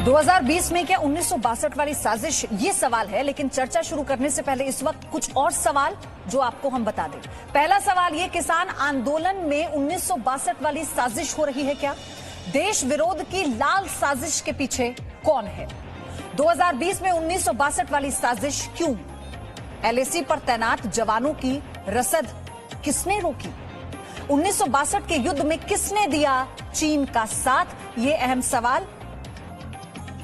2020 में क्या 1962 वाली साजिश, ये सवाल है। लेकिन चर्चा शुरू करने से पहले इस वक्त कुछ और सवाल जो आपको हम बता दें। पहला सवाल ये, किसान आंदोलन में 1962 वाली साजिश हो रही है क्या? देश विरोध की लाल साजिश के पीछे कौन है? 2020 में 1962 वाली साजिश क्यों? एलएसी पर तैनात जवानों की रसद किसने रोकी? 1962 के युद्ध में किसने दिया चीन का साथ? ये अहम सवाल।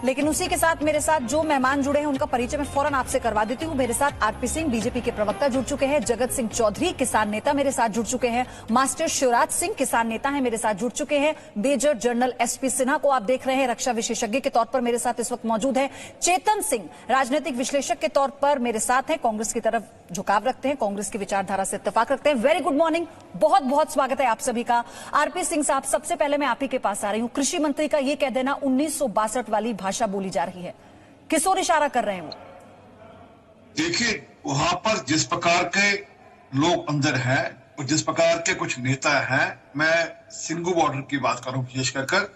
लेकिन उसी के साथ मेरे साथ जो मेहमान जुड़े हैं उनका परिचय मैं फौरन आपसे करवा देती हूं। मेरे साथ आरपी सिंह बीजेपी के प्रवक्ता जुड़ चुके हैं, जगत सिंह चौधरी किसान नेता मेरे साथ जुड़ चुके हैं, मास्टर शिवराज सिंह किसान नेता हैं मेरे साथ जुड़ चुके हैं, मेजर जनरल एसपी सिन्हा को आप देख रहे हैं रक्षा विशेषज्ञ के तौर पर मेरे साथ इस वक्त मौजूद है, चेतन सिंह राजनीतिक विश्लेषक के तौर पर मेरे साथ हैं, कांग्रेस की तरफ झुकाव रखते हैं, कांग्रेस की विचारधारा से इत्तेफाक रखते हैं। वेरी गुड मॉर्निंग, बहुत बहुत स्वागत है आप सभी का। आरपी सिंह साहब, सबसे पहले मैं आप ही के पास आ रही हूं। कृषि मंत्री का यह कह देना 1962 वाली भाषा बोली जा रही है, किस ओर इशारा कर रहे हैं वो? देखिए, वहां पर जिस प्रकार के लोग अंदर हैं और जिस प्रकार के कुछ नेता हैं, मैं सिंगू बॉर्डर की बात करूं विशेष कर,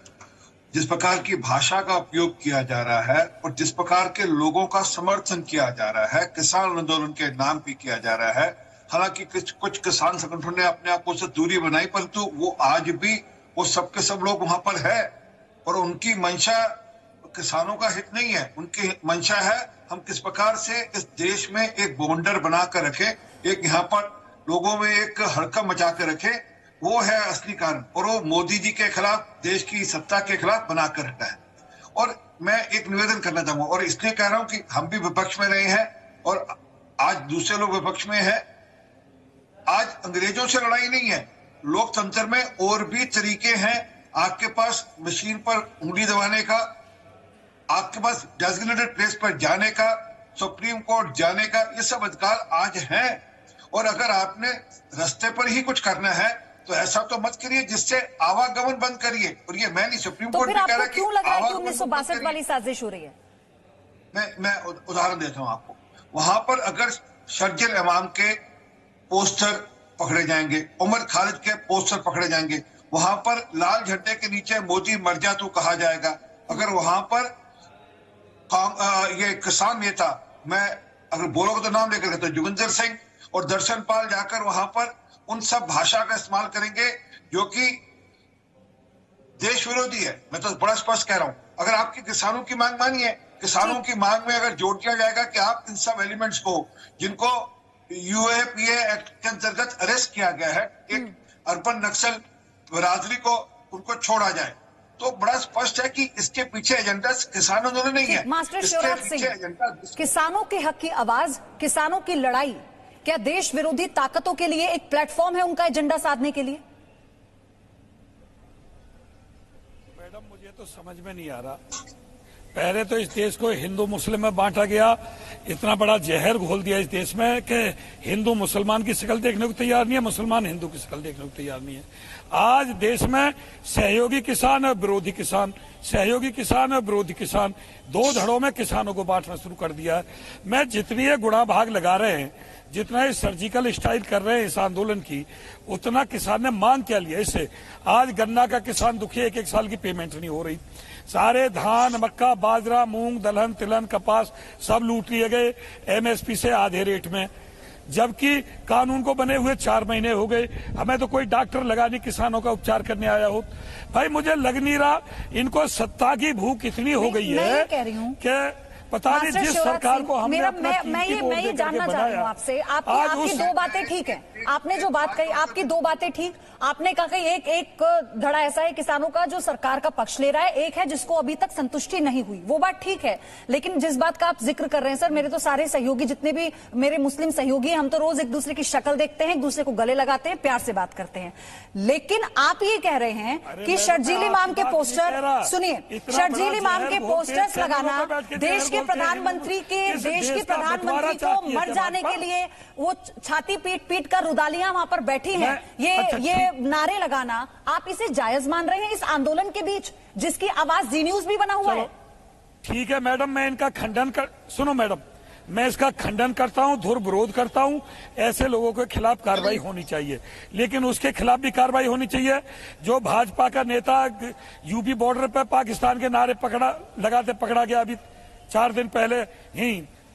जिस प्रकार की भाषा का उपयोग किया जा रहा है और जिस प्रकार के लोगों का समर्थन किया जा रहा है, किसान आंदोलन के नाम पे किया जा रहा है। हालांकि कुछ किसान संगठनों ने अपने आप से दूरी बनाई, परंतु वो आज भी वो सब के सब लोग वहां पर है और उनकी मंशा किसानों का हित नहीं है। उनकी मंशा है हम किस प्रकार से इस देश में एक बवंडर बनाकर रखें, एक यहाँ पर लोगों में एक हड़कंप मचा कर रखें, वो है असली कारण। और वो मोदी जी के खिलाफ, देश की सत्ता के खिलाफ बनाकर रखा है। और मैं एक निवेदन करना चाहूंगा और इसलिए कह रहा हूं कि हम भी विपक्ष में रहे हैं और आज दूसरे लोग विपक्ष में है। आज अंग्रेजों से लड़ाई नहीं है, लोकतंत्र में और भी तरीके हैं। आपके पास मशीन पर उंगली दबाने का, आपके पास डेजिग्नेटेड प्लेस पर जाने का, सुप्रीम कोर्ट जाने का, ये सब अधिकार आज है। और अगर आपने रास्ते पर ही कुछ करना है तो ऐसा तो मत करिए जिससे आवागमन बंद करिए। और ये मैं नहीं, सुप्रीम कोर्ट भी कह रहा है कि 1962 वाली साजिश हो रही है। मैं उदाहरण देता हूं आपको। वहां पर अगर शर्जिल इमाम के पोस्टर पकड़े जाएंगे, उमर खालिद के पोस्टर पकड़े जाएंगे, वहां पर लाल झंडे के नीचे मोदी मर जा तू कहा जाएगा, अगर वहां पर ये किसान नेता, मैं अगर बोलोगे तो नाम लेकर तो जोगिंदर सिंह और दर्शन पाल जाकर वहां पर उन सब भाषा का इस्तेमाल करेंगे जो कि देश विरोधी है। मैं तो बड़ा स्पष्ट कह रहा हूं। अगर आपकी किसानों की मांग मानी है, किसानों की मांग में अगर जोड़ दिया जाएगा कि आप इन सब एलिमेंट्स को, जिनको यूएपीए एक्ट के अंतर्गत अरेस्ट किया गया है, एक अर्बन नक्सल बिरादरी को, उनको छोड़ा जाए, तो बड़ा स्पष्ट है कि इसके पीछे एजेंडा किसान आंदोलन नहीं है। मास्टर शिवराज सिंह, किसानों के हक की आवाज, किसानों की लड़ाई क्या देश विरोधी ताकतों के लिए एक प्लेटफॉर्म है उनका एजेंडा साधने के लिए? मैडम, मुझे तो समझ में नहीं आ रहा। पहले तो इस देश को हिंदू मुस्लिम में बांटा गया, इतना बड़ा जहर घोल दिया इस देश में कि हिंदू मुसलमान की शक्ल देखने को तैयार नहीं है, मुसलमान हिंदू की शक्ल देखने को तैयार नहीं है। आज देश में सहयोगी किसान और विरोधी किसान, सहयोगी किसान और विरोधी किसान, दो धड़ों में किसानों को बांटना शुरू कर दिया है। मैं जितनी ये गुणा भाग लगा रहे हैं, जितना ये सर्जिकल स्ट्राइक कर रहे हैं इस आंदोलन की, उतना किसान ने मांग क्या लिया इससे? आज गन्ना का किसान दुखी, एक साल की पेमेंट नहीं हो रही। सारे धान, मक्का, बाजरा, मूंग, दलहन, तिलहन, कपास सब लूट लिए गए एमएसपी से आधे रेट में, जबकि कानून को बने हुए 4 महीने हो गए। हमें तो कोई डॉक्टर लगा नहीं किसानों का उपचार करने आया हो। भाई, मुझे लग नहीं रहा, इनको सत्ता की भूख इतनी हो गई है कि पता नहीं जिस सरकार को हमने मैं ये जानना चाह रही हूँ आपसे, आपकी दो बातें ठीक है, आपने जो बात कही आपकी दो बातें ठीक। आपने कहा कि एक धड़ा ऐसा है किसानों का जो सरकार का पक्ष ले रहा है, एक है जिसको अभी तक संतुष्टि नहीं हुई, वो बात ठीक है। लेकिन जिस बात का आप जिक्र कर रहे हैं, सर, मेरे तो सारे सहयोगी, जितने भी मेरे मुस्लिम सहयोगी, हम तो रोज एक दूसरे की शक्ल देखते हैं, एक दूसरे को गले लगाते हैं, प्यार से बात करते हैं। लेकिन आप ये कह रहे हैं कि शर्जील इमाम के पोस्टर, सुनिए, शर्जील इमाम के पोस्टर्स लगाना, देश के प्रधानमंत्री को मर जाने के लिए वो छाती पीट कर रुदालियां वहां पर बैठी हैं, ये नारे लगाना, आप इसे जायज मान रहे हैं इस आंदोलन के बीच जिसकी आवाज जी न्यूज भी बना हुआ है? ठीक है मैडम, मैं इनका खंडन कर, सुनो मैडम, मैं इसका खंडन करता हूं, धुर विरोध करता हूं। ऐसे लोगों के खिलाफ कार्रवाई होनी चाहिए, लेकिन उसके खिलाफ भी कार्रवाई होनी चाहिए जो भाजपा का नेता यूपी बॉर्डर पर पाकिस्तान के नारे लगाते पकड़ा गया अभी 4 दिन पहले ही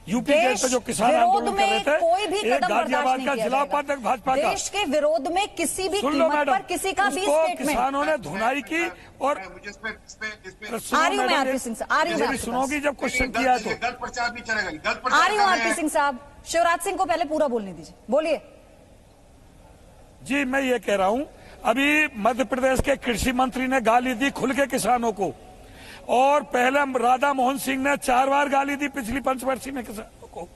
यूपी गेट पे जो किसान आंदोलन कर रहे थे। कोई भी कदम गाजियाबाद का जिला उपाध्यक्ष भाजपा का देश के विरोध में किसी भी कीमत पर किसी का भी स्टेटमेंट किसानों ने धुनाई की। और आ रही हूं मैं आरपी सिंह साहब, सुनोगी जब क्वेश्चन किया तो गलत प्रचार नहीं चलेगा। आ रही हूं आरपी सिंह साहब, शिवराज सिंह को पहले पूरा बोलने दीजिए, बोलिए। जी मैं ये कह रहा हूं, अभी मध्य प्रदेश के कृषि मंत्री ने गाली दी खुल के किसानों को, और पहले राधा मोहन सिंह ने 4 बार गाली दी पिछली पंचवर्षीय में किसानों को।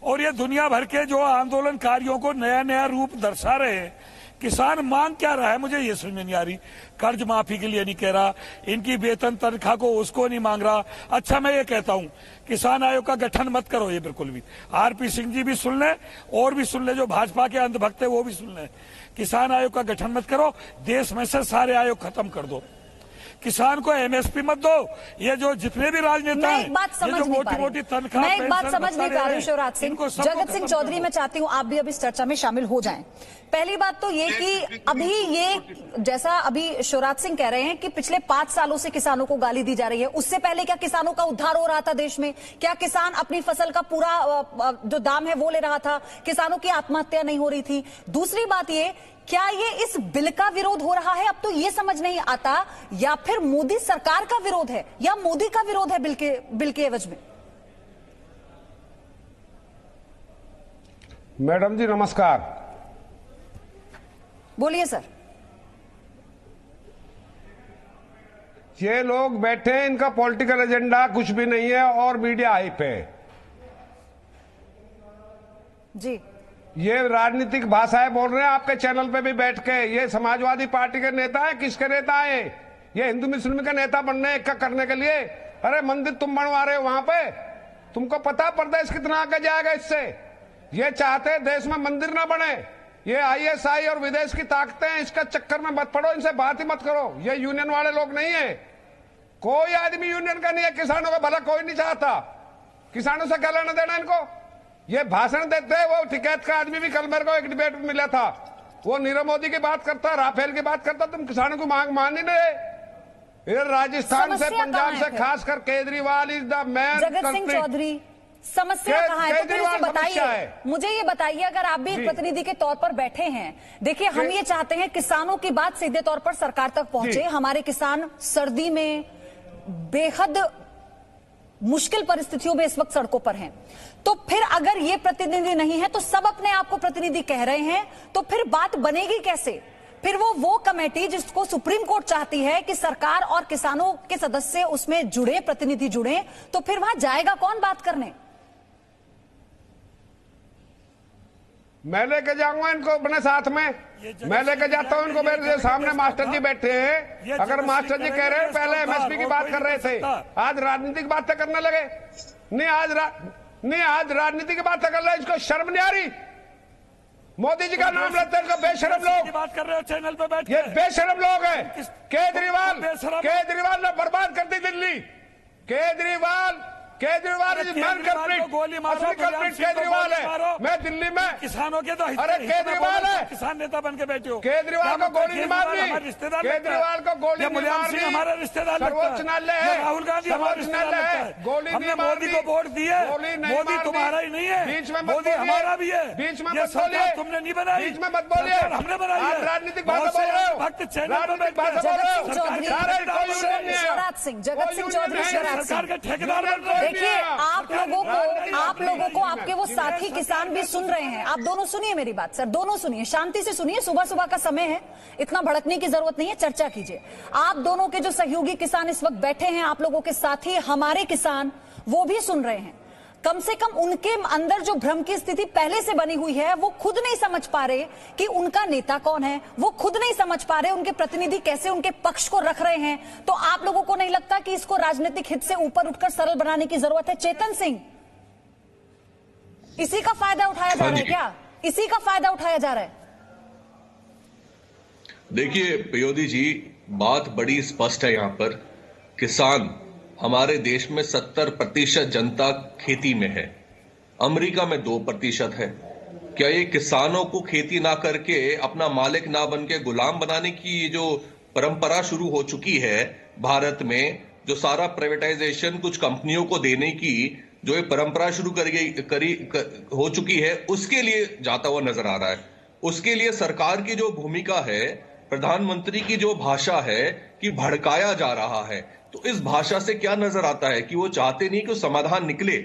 और ये दुनिया भर के जो आंदोलनकारियों को नया नया रूप दर्शा रहे हैं। किसान मांग क्या रहा है मुझे ये समझ में नहीं आ रही। कर्ज माफी के लिए नहीं कह रहा, इनकी वेतन तनख्वाह को उसको नहीं मांग रहा। अच्छा मैं ये कहता हूं, किसान आयोग का गठन मत करो, ये बिल्कुल भी। आरपी सिंह जी भी सुन लें और भी सुन ले, जो भाजपा के अंधभक्त है वो भी सुन लें। किसान आयोग का गठन मत करो, देश में से सारे आयोग खत्म कर दो। किसान को एमएसपी मत दो। ये जो जितने भी राजनेता हैं, ये जो मोटी मोटी तनख्वाह, मैं एक बात समझ नहीं पा रही हूँ शिवराज सिंह। जगत सिंह चौधरी, मैं चाहती हूँ आप भी अब इस चर्चा में शामिल हो जाएं। पहली बात तो ये कि अभी ये जैसा अभी शिवराज सिंह कह रहे हैं कि पिछले 5 सालों से किसानों को गाली दी जा रही है, उससे पहले क्या किसानों का उद्धार हो रहा था देश में? क्या किसान अपनी फसल का पूरा जो दाम है वो ले रहा था? किसानों की आत्महत्या नहीं हो रही थी? दूसरी बात ये, क्या ये इस बिल का विरोध हो रहा है? अब तो ये समझ नहीं आता, या फिर मोदी सरकार का विरोध है या मोदी का विरोध है बिल के एवज में? मैडम जी नमस्कार। बोलिए सर। ये लोग बैठे हैं, इनका पॉलिटिकल एजेंडा कुछ भी नहीं है और मीडिया हाइप है जी। ये राजनीतिक भाषाएं बोल रहे हैं आपके चैनल पे भी बैठ के। ये समाजवादी पार्टी के नेता है, किसके नेता है? ये हिंदू मुस्लिम के नेता बनने का करने के लिए। अरे मंदिर तुम बनवा रहे हो वहां पे, तुमको पता प्रदेश कितना आगे जाएगा इससे? ये चाहते हैं देश में मंदिर ना बने। ये आईएसआई और विदेश की ताकतें हैं, इसका चक्कर में मत पड़ो, इनसे बात ही मत करो। ये यूनियन वाले लोग नहीं है, कोई आदमी यूनियन का नहीं है। किसानों का भला कोई नहीं चाहता, किसानों से क्या लेना देना इनको? ये भाषण देते हैं। वो टिकैत का आदमी भी कल मेरे को एक डिबेट में मिला था, वो नीरव मोदी की बात करता, राफेल की बात करता, तुम किसानों को मांग मान ही नहीं। इधर राजस्थान से पंजाब से खासकर Kejriwal is the man. Jagat Singh Chaudhary, समस्या कहाँ है? तो फिर उसे बताइए, मुझे ये बताइए। अगर आप भी एक प्रतिनिधि के तौर पर बैठे हैं, देखिए हम ये चाहते हैं किसानों की बात सीधे तौर पर सरकार तक पहुंचे। हमारे किसान सर्दी में बेहद मुश्किल परिस्थितियों में इस वक्त सड़कों पर हैं। तो फिर अगर ये प्रतिनिधि नहीं है तो सब अपने आप को प्रतिनिधि कह रहे हैं, तो फिर बात बनेगी कैसे? फिर वो कमेटी जिसको सुप्रीम कोर्ट चाहती है कि सरकार और किसानों के सदस्य उसमें जुड़े, प्रतिनिधि जुड़े, तो फिर वहां जाएगा कौन बात करने? मैं लेके जाऊंगा इनको अपने साथ में, मैं लेके जाता हूं इनको। मेरे सामने मास्टर जी बैठे हैं। अगर मास्टर जी कह रहे हैं पहले एमएसपी की बात कर रहे थे, आज राजनीतिक बातें करने लगे। नहीं आज राजनीति की बातें कर रहे, इसको शर्म नहीं आ रही? मोदी जी का नाम लेते हैं इनको बेशरम लोग बात कर रहे हो चैनल पे बैठ के। ये बेशरम लोग हैं। केजरीवाल ने बर्बाद कर दी दिल्ली। केजरीवाल गोली मारो, केजरीवाल है। मैं दिल्ली में किसानों के तो अरे केजरीवाल है, किसान नेता बन के बैठे हो। केजरीवाल को गोली नहीं मारनी, केजरीवाल को गोली नहीं मारनी। हमारा रिश्तेदार सर्वोच्च न्यायालय है, राहुल गांधी हमारा रिश्तेदार है। गोली हमने मोदी को वोट दिए, मोदी तुम्हारा ही नहीं है, बीच में मोदी हमारा भी है। बीच में मत बोलिए, तुमने नहीं बनाई, बीच में मत बोलिए, हमने बनाई है। राजनीतिक भाषा बोल रहे हो, भक्त चैनल पे राजनीतिक भाषा बोल रहे हो। शिवराज सिंह, जगत सिंह चौधरी, शिवराज सरकार के सिंह, ठेकेदार बन रहे हैं। देखिए आप लोगों को आपके वो साथी किसान भी सुन रहे हैं। आप दोनों सुनिए मेरी बात सर, दोनों सुनिए, शांति से सुनिए। सुबह सुबह का समय है, इतना भड़कने की जरूरत नहीं है, चर्चा कीजिए। आप दोनों के जो सहयोगी किसान इस वक्त बैठे हैं, आप लोगों के साथी हमारे किसान, वो भी सुन रहे हैं। कम से कम उनके अंदर जो भ्रम की स्थिति पहले से बनी हुई है, वो खुद नहीं समझ पा रहे कि उनका नेता कौन है, वो खुद नहीं समझ पा रहे उनके प्रतिनिधि कैसे उनके पक्ष को रख रहे हैं। तो आप लोगों को नहीं लगता कि इसको राजनीतिक हित से ऊपर उठकर सरल बनाने की जरूरत है? चेतन सिंह, इसी का फायदा उठाया जा रहा है क्या? इसी का फायदा उठाया जा रहा है? देखिए पयोधी जी, बात बड़ी स्पष्ट है। यहाँ पर किसान, हमारे देश में 70% जनता खेती में है। अमेरिका में 2% है। क्या ये किसानों को खेती ना करके अपना मालिक ना बन के गुलाम बनाने की जो परंपरा शुरू हो चुकी है भारत में, जो सारा प्राइवेटाइजेशन कुछ कंपनियों को देने की जो ये परंपरा शुरू हो चुकी है, उसके लिए जाता हुआ नजर आ रहा है। उसके लिए सरकार की जो भूमिका है, प्रधानमंत्री की जो भाषा है कि भड़काया जा रहा है, तो इस भाषा से क्या नजर आता है कि वो चाहते नहीं कि समाधान निकले,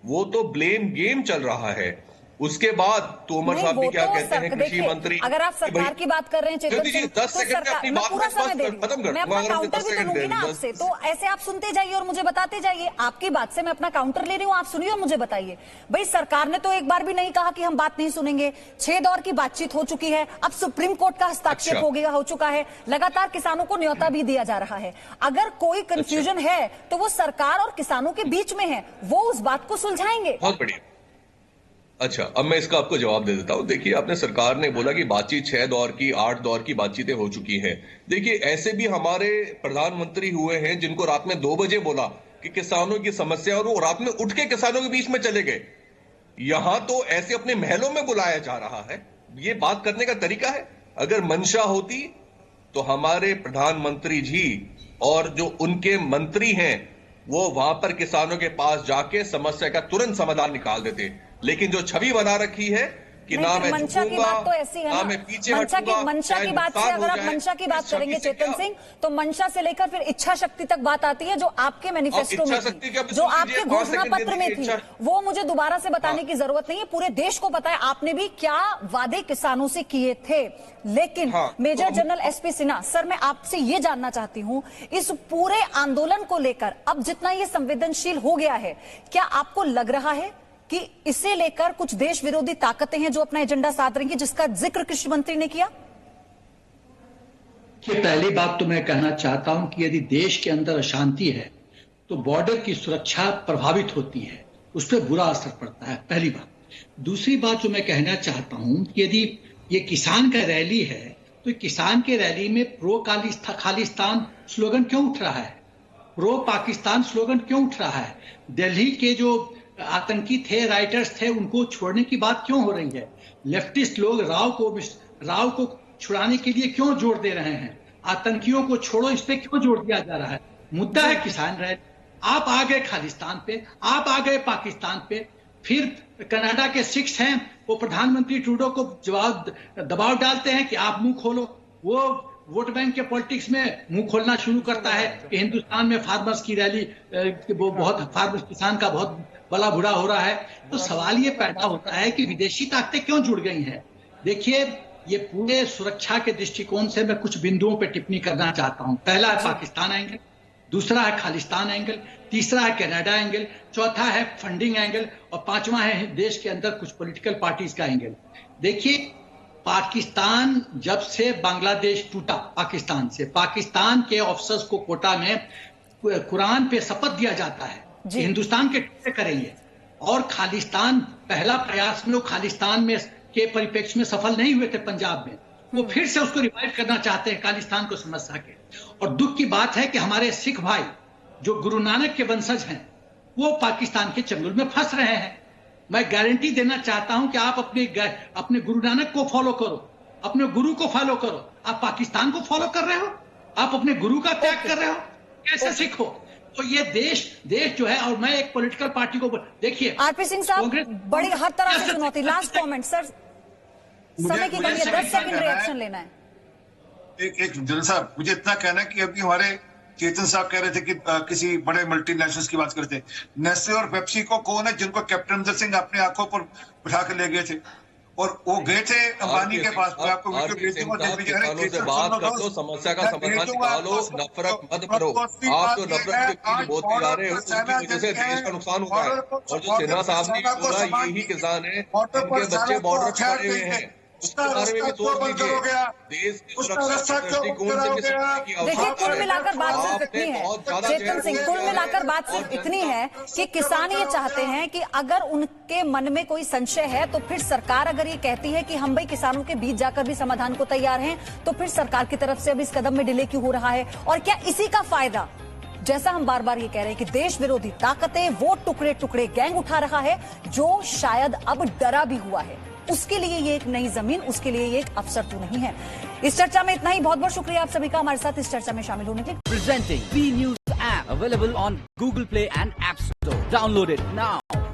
वो तो ब्लेम गेम चल रहा है। उसके बाद तोमर साहब भी क्या कहते हैं, कृषि मंत्री, अगर आप सरकार की बात कर रहे हैं चेतन सिंह, 10 सेकंड में अपनी बात पूरा समय दे रही खत्म कर, मैं अपना काउंटर भी तो लूंगी ना आपसे, तो ऐसे आप सुनते जाइए और मुझे बताते जाइए। आपकी बात से मैं अपना काउंटर ले रही हूँ, आप सुनिए और मुझे बताइए। भाई सरकार ने तो एक बार भी नहीं कहा कि हम बात नहीं सुनेंगे। 6 दौर की बातचीत हो चुकी है, अब सुप्रीम कोर्ट का हस्ताक्षर हो चुका है, लगातार किसानों को न्योता भी दिया जा रहा है। अगर कोई कंफ्यूजन है तो वो सरकार और किसानों के बीच में है, वो उस बात को सुलझाएंगे। बहुत बढ़िया। अच्छा, अब मैं इसका आपको जवाब दे देता हूं। देखिए, आपने सरकार ने बोला कि बातचीत 6 दौर की 8 दौर की बातचीतें हो चुकी हैं। देखिए, ऐसे भी हमारे प्रधानमंत्री हुए हैं जिनको रात में 2 बजे बोला कि किसानों की समस्या, और वो रात में उठ के किसानों के बीच में चले गए। यहां तो ऐसे अपने महलों में बुलाया जा रहा है। ये बात करने का तरीका है? अगर मंशा होती तो हमारे प्रधानमंत्री जी और जो उनके मंत्री हैं वो वहां पर किसानों के पास जाके समस्या का तुरंत समाधान निकाल देते। लेकिन जो छवि बना रखी है कि ना मैं मंशा की बात तो ऐसी है ना, मैं पीछे मंशा की बात से अगर आप मंशा की बात करेंगे चेतन सिंह, तो मंशा से लेकर फिर इच्छा शक्ति तक बात आती है, जो आपके मैनिफेस्टो में थी, जो आपके घोषणा पत्र में थी। वो मुझे दोबारा से बताने की जरूरत नहीं है, पूरे देश को पता है आपने भी क्या वादे किसानों से किए थे। लेकिन major general SP Sinha sir, मैं आपसे ये जानना चाहती हूँ, इस पूरे आंदोलन को लेकर अब जितना ये संवेदनशील हो गया है, क्या आपको लग रहा है कि इसे लेकर कुछ देश विरोधी ताकतें हैं जो अपना एजेंडा साध रही हैं, जिसका जिक्र कृषि मंत्री ने किया? कि पहली बात तो मैं कहना चाहता हूं कि यदि देश के अंदर अशांति है तो बॉर्डर की सुरक्षा प्रभावित होती है, उस पर बुरा असर पड़ता है, पहली बात। दूसरी बात जो मैं कहना चाहता हूं कि यदि ये किसान का रैली है तो किसान के रैली में प्रो खालिस्तान स्लोगन क्यों उठ रहा है, प्रो पाकिस्तान स्लोगन क्यों उठ रहा है? दिल्ली के जो आतंकी थे, राइटर्स थे, उनको छोड़ने की बात क्यों हो रही है? लेफ्टिस्ट लोग राव को छुड़ाने के लिए क्यों जोर दे रहे हैं? आतंकियों को छोड़ो, इस पे क्यों जोर दिया जा रहा है? मुद्दा है किसान रैली। आप आ गए खालिस्तान पे, आप आ गए पाकिस्तान पे, फिर कनाडा के सिक्स हैं, वो प्रधानमंत्री ट्रूडो को दबाव डालते हैं कि आप मुंह खोलो। वो वोट बैंक के पॉलिटिक्स में मुंह खोलना शुरू करता है कि हिंदुस्तान में फार्मर्स की रैली, वो बहुत फार्मर्स किसान का बहुत बड़ा बुरा हो रहा है। तो सवाल ये पैदा होता है कि विदेशी ताकतें क्यों जुड़ गई हैं? देखिए, ये पूरे सुरक्षा के दृष्टिकोण से मैं कुछ बिंदुओं पर टिप्पणी करना चाहता हूं। पहला है पाकिस्तान एंगल, दूसरा है खालिस्तान एंगल, तीसरा है कनाडा एंगल, चौथा है फंडिंग एंगल, और पांचवा है देश के अंदर कुछ पॉलिटिकल पार्टीज का एंगल। देखिए, पाकिस्तान जब से बांग्लादेश टूटा पाकिस्तान से, पाकिस्तान के ऑफिसर्स को कोटा में कुरान पे शपथ दिया जाता है कि हिंदुस्तान के टुकड़े करेंगे, और खालिस्तान पहला प्रयास में वो खालिस्तान में के परिप्रेक्ष्य में सफल नहीं हुए थे पंजाब में, वो फिर से उसको रिवाइव करना चाहते हैं खालिस्तान को समझ सके। और दुख की बात है कि हमारे सिख भाई जो गुरु नानक के वंशज हैं वो पाकिस्तान के चंगुल में फंस रहे हैं। मैं गारंटी देना चाहता हूं कि आप अपने गुरु नानक को फॉलो करो, अपने गुरु को फॉलो करो। आप पाकिस्तान को फॉलो कर रहे हो, आप अपने गुरु का त्याग कर रहे हो, कैसे सिख हो? तो ये देश जो है, और मैं एक पॉलिटिकल पार्टी को देखिए, आरपी सिंह साहब बड़ी हर तरह से चुनौती। लास्ट कमेंट सर, समय की कमी है, 10 सेकंड रिएक्शन लेना है। एक जनरल साहब, मुझे इतना कहना है कि अभी हमारे चेतन साहब कह रहे थे कि किसी बड़े मल्टीनेशनल्स की बात करते हैं। नेस्ले और पेप्सी को कौन है जिनको कैप्टन अमरिंदर सिंह अपने आंखों पर बिठा कर ले गए थे, और वो गए थे अंबानी के पास। मैं आपको वीडियो भेज दूंगा, देख लीजिए। बात कर लो, समस्या का समाधान निकालो, नफरत मत करो। आप तो नफरत की बोलते जा रहे हो, उसकी वजह से देश का नुकसान हुआ है। और जो सिन्हा साहब ने बोला, यही किसान है जिनके बच्चे बॉर्डर पर खड़े हुए हैं, उसके बारे में भी सोच लीजिए। देश की सुरक्षा के दृष्टिकोण से भी सोचने की आवश्यकता है। देखिए, कुल मिलाकर बात सिर्फ इतनी है चेतन सिंह, कुल मिलाकर बात सिर्फ इतनी है कि किसान ये चाहते हैं कि अगर उनके मन में कोई संशय है तो फिर सरकार अगर ये कहती है कि हम भाई किसानों के बीच जाकर भी समाधान को तैयार हैं, तो फिर सरकार की तरफ से अब इस कदम में डिले क्यों हो रहा है? और क्या इसी का फायदा जैसा हम बार बार ये कह रहे हैं कि देश विरोधी ताकतें वो टुकड़े टुकड़े गैंग उठा रहा है जो शायद अब डरा भी हुआ है। उसके लिए ये एक नई जमीन, उसके लिए ये एक अवसर तो नहीं है। इस चर्चा में इतना ही। बहुत बहुत शुक्रिया आप सभी का हमारे साथ इस चर्चा में शामिल होने के लिए। Presenting B News app available on Google Play and App Store. Download it now.